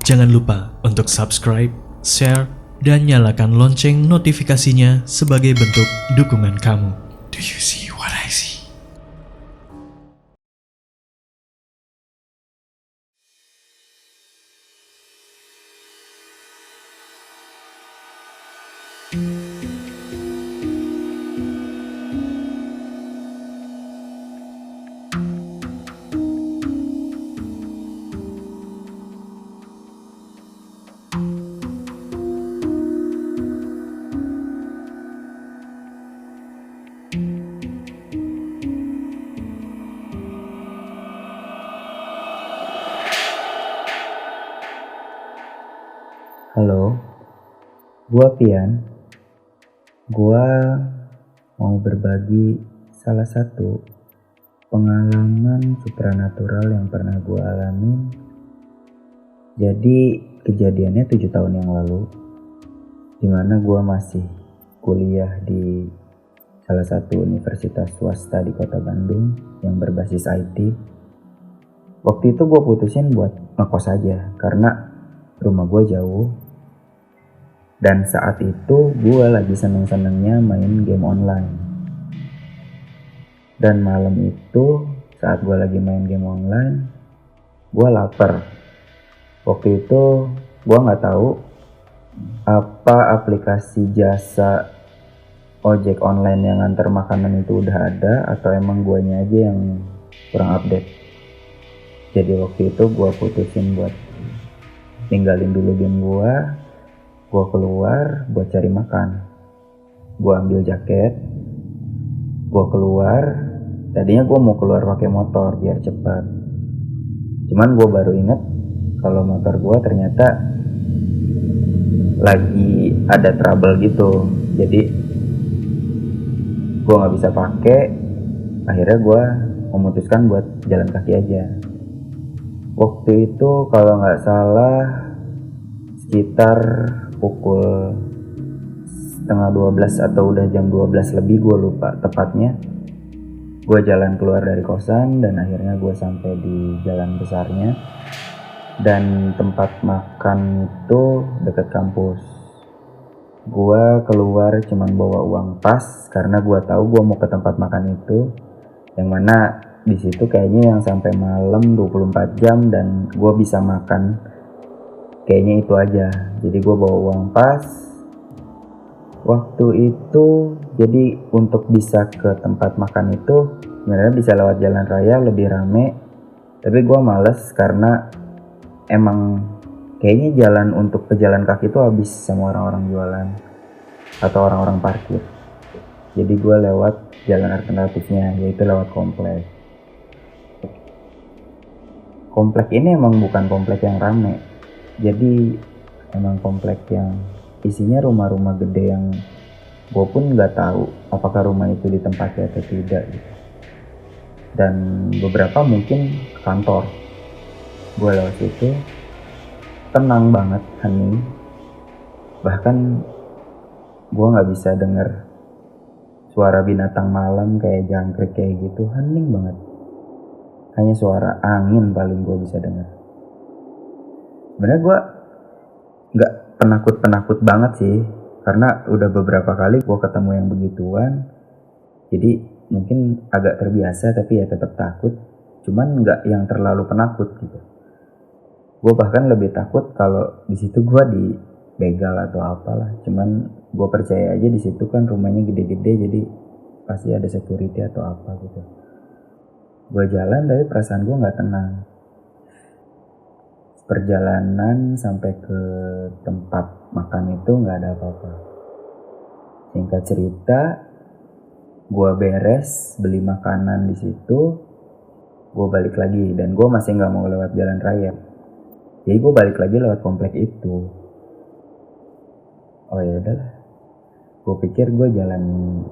Jangan lupa untuk subscribe, share, dan nyalakan lonceng notifikasinya sebagai bentuk dukungan kamu. Do you see what I see? Halo, gua Pian. Gua mau berbagi salah satu pengalaman supranatural yang pernah gua alamin. Jadi kejadiannya 7 tahun yang lalu, dimana gua masih kuliah di salah satu universitas swasta di kota Bandung yang berbasis IT. Waktu itu gua putusin buat ngekos aja karena rumah gua jauh. Dan saat itu gue lagi seneng-senengnya main game online. Dan malam itu saat gue lagi main game online, gue lapar. Waktu itu gue gak tahu apa aplikasi jasa ojek online yang antar makanan itu udah ada atau emang guanya aja yang kurang update. Jadi waktu itu gue putusin buat tinggalin dulu game gue keluar buat cari makan. Gue ambil jaket, gue keluar. Tadinya gue mau keluar pakai motor biar cepat. Cuman gue baru inget kalau motor gue ternyata lagi ada trouble gitu. Jadi gue nggak bisa pakai. Akhirnya gue memutuskan buat jalan kaki aja. Waktu itu kalau nggak salah sekitar pukul 11:30 atau udah jam 12 lebih, gue lupa tepatnya. Gue jalan keluar dari kosan dan akhirnya gue sampai di jalan besarnya. Dan tempat makan itu deket kampus. Gue keluar cuman bawa uang pas karena gue tahu gue mau ke tempat makan itu, yang mana di situ kayaknya yang sampai malam 24 jam dan gue bisa makan kayaknya itu aja. Jadi gue bawa uang pas. Waktu itu jadi untuk bisa ke tempat makan itu sebenarnya bisa lewat jalan raya, lebih rame. Tapi gue males karena emang kayaknya jalan untuk pejalan kaki itu habis sama orang-orang jualan atau orang-orang parkir. Jadi gue lewat jalan alternatifnya, yaitu lewat komplek. Komplek ini emang bukan komplek yang rame. Jadi emang komplek yang isinya rumah-rumah gede yang gue pun nggak tahu apakah rumah itu ditempati atau tidak gitu. Dan beberapa mungkin kantor. Gue lewat situ tenang banget, hening. Bahkan gue nggak bisa denger suara binatang malam kayak jangkrik kayak gitu, hening banget. Hanya suara angin paling gue bisa denger. Sebenarnya gue nggak penakut banget sih, karena udah beberapa kali gue ketemu yang begituan. Jadi mungkin agak terbiasa, tapi ya tetap takut. Cuman nggak yang terlalu penakut gitu. Gue bahkan lebih takut kalau di situ gue dibegal atau apalah. Cuman gue percaya aja di situ kan rumahnya gede-gede, jadi pasti ada security atau apa gitu. Gue jalan tapi perasaan gue nggak tenang. Perjalanan sampai ke tempat makan itu nggak ada apa-apa. Singkat cerita, gue beres beli makanan di situ, gue balik lagi dan gue masih nggak mau lewat jalan raya. Jadi gue balik lagi lewat komplek itu. Oh ya udahlah, gue pikir gue jalan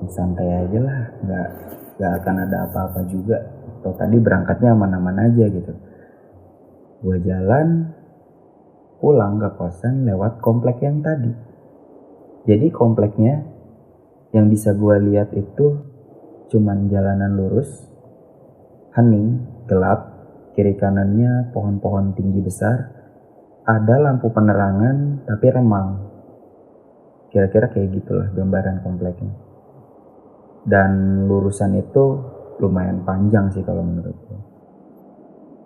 santai aja lah, nggak akan ada apa-apa juga. Atau tadi berangkatnya aman-aman aja gitu. Gue jalan pulang ke kosan lewat komplek yang tadi. Jadi kompleknya yang bisa gue lihat itu cuman jalanan lurus, hening, gelap, kiri kanannya pohon-pohon tinggi besar, ada lampu penerangan tapi remang. Kira-kira kayak gitulah gambaran kompleknya. Dan lurusan itu lumayan panjang sih kalau menurutku.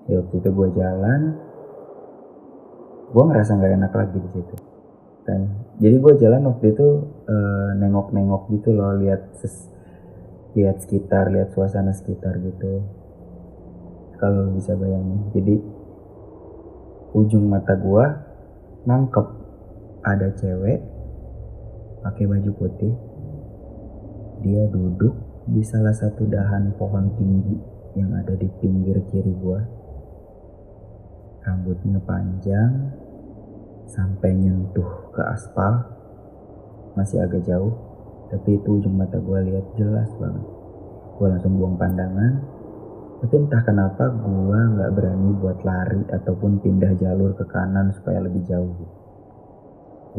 Ya waktu itu gue jalan, gue ngerasa nggak enak lagi di situ. Jadi gue jalan waktu itu nengok-nengok gitu loh, lihat sekitar, lihat suasana sekitar gitu. Kalau bisa bayangin, jadi ujung mata gue nangkep ada cewek pakai baju putih. Dia duduk di salah satu dahan pohon tinggi yang ada di pinggir kiri gue. Rambutnya panjang sampai nyentuh ke aspal, masih agak jauh, tapi itu ujung mata gue lihat jelas banget. Gue langsung buang pandangan, tapi entah kenapa gue nggak berani buat lari ataupun pindah jalur ke kanan supaya lebih jauh.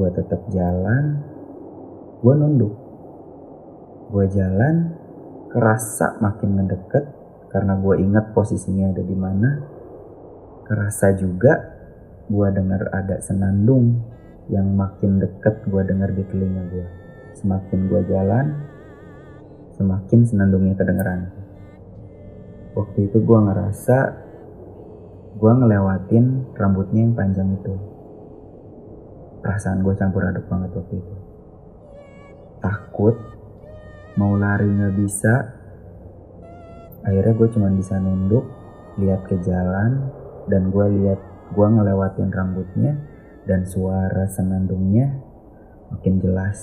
Gue tetap jalan, gue nunduk. Gue jalan, kerasa makin mendekat karena gue ingat posisinya ada di mana. Kerasa juga gue dengar ada senandung yang makin dekat gue dengar di telinga gue. Semakin gue jalan, semakin senandungnya kedengeran. Waktu itu gue ngerasa gue ngelewatin rambutnya yang panjang itu. Perasaan gue campur aduk banget waktu itu. Takut, mau lari gak bisa. Akhirnya gue cuma bisa nunduk, lihat ke jalan, dan gue lihat gue ngelewatin rambutnya dan suara senandungnya makin jelas.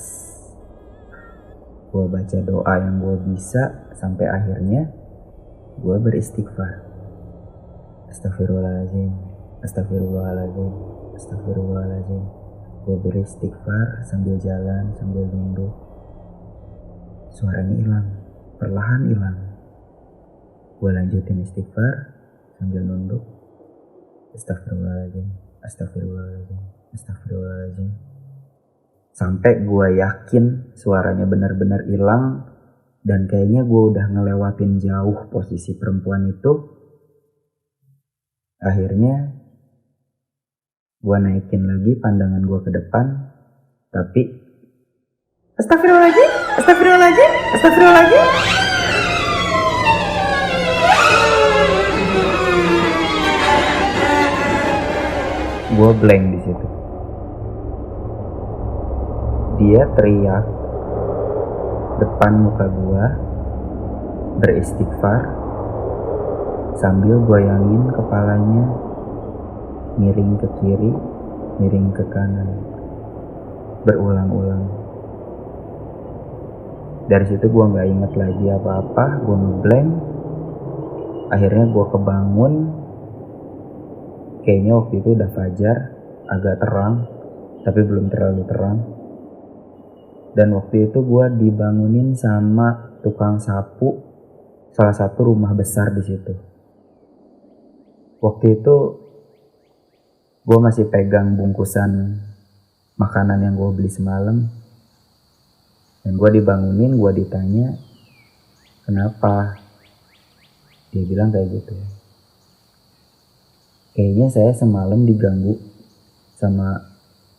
Gue baca doa yang gue bisa sampai akhirnya gue beristighfar. Astagfirullahaladzim, astagfirullahaladzim, astagfirullahaladzim. Gue beristighfar sambil jalan, sambil nunduk. Suaranya hilang, perlahan hilang. Gue lanjutin istighfar sambil nunduk. Astagfirullahaladzim, astagfirullahaladzim, astagfirullahaladzim. Sampai gue yakin suaranya benar-benar hilang dan kayaknya gue udah ngelewatin jauh posisi perempuan itu. Akhirnya gue naikin lagi pandangan gue ke depan, tapi astagfirullahaladzim, astagfirullahaladzim, astagfirullahaladzim. Gue blank di situ. Dia teriak depan muka gue, beristighfar sambil goyangin kepalanya, miring ke kiri, miring ke kanan, berulang-ulang. Dari situ gue nggak inget lagi apa-apa, gue ngeblank. Akhirnya gue kebangun. Kayaknya waktu itu udah fajar, agak terang, tapi belum terlalu terang. Dan waktu itu gue dibangunin sama tukang sapu, salah satu rumah besar di situ. Waktu itu gue masih pegang bungkusan makanan yang gue beli semalam. Dan gue dibangunin, gue ditanya, kenapa? Dia bilang kayak gitu. Kayaknya saya semalam diganggu sama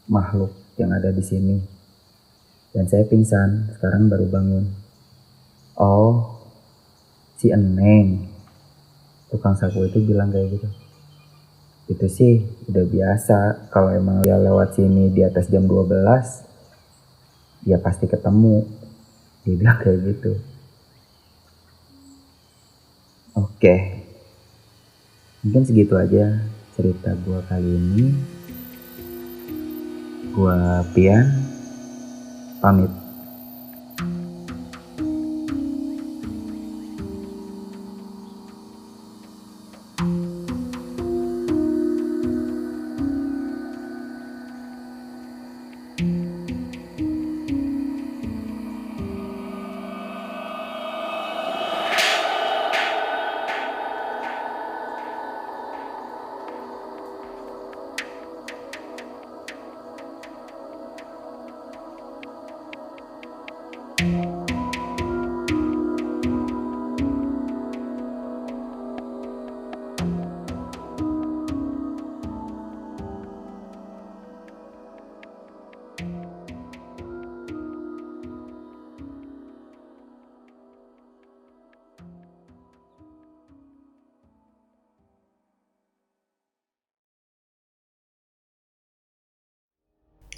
makhluk yang ada di sini. Dan saya pingsan, sekarang baru bangun. Oh, si Eneng, tukang sapu itu bilang kayak gitu. Itu sih udah biasa, kalau emang dia lewat sini di atas jam 12, ya pasti ketemu. Dia bilang kayak gitu. Oke. Mungkin segitu aja cerita gue kali ini. Gue Pian, pamit.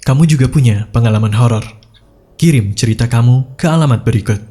kamu juga punya pengalaman horor? Kirim cerita kamu ke alamat berikut.